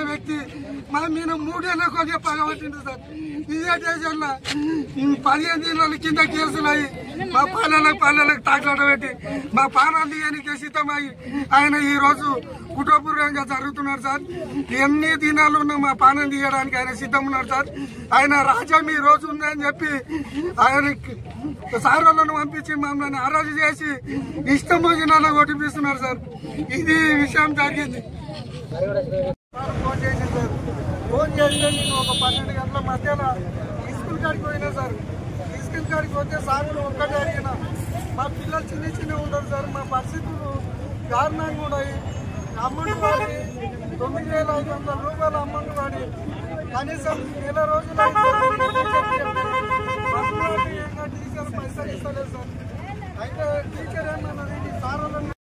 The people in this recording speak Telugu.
వ్యక్తి మా మీద 3 ఏళ్ళ కొద్దిగా పగబట్టిండు సార్. ఇదే స్టేషన్లో 15 దినాల కింద కేసులు అయ్యి మా పల్లెలకు తాకలాట పెట్టి మా పానాలు తీయడానికి సిద్ధమయ్యి ఆయన ఈ రోజు కుటుంబపూర్వకంగా జరుగుతున్నారు సార్. ఎన్ని దినాలు ఉన్నా మా పానం తీయడానికి ఆయన సిద్ధం ఉన్నారు సార్. ఆయన రాజ్యం ఈ రోజు ఉందని చెప్పి ఆయన సారోళ్ళను పంపించి మమ్మల్ని అరెస్ట్ చేసి ఇష్టం వచ్చిన కొట్టిపిస్తున్నారు సార్. ఇది విషయం జరిగింది. ఫోన్ చేసింది సార్. ఫోన్ చేస్తే నేను ఒక 12 గంటల మధ్యలో స్కూల్ కాడికి పోయినా సార్. స్కూల్ కాడికి పోతే సార్లు ఒక్కటే అడిగిన మా పిల్లలు చిన్న ఉండరు సార్. మా పరిస్థితులు దారుణంగా ఉన్నాయి. అమౌంట్ వాడి 9,500 రూపాయల అమౌంట్ వాడి కనీసం నెల రోజులు టీచర్ పైసలు ఇస్తలేదు సార్. అయితే టీచర్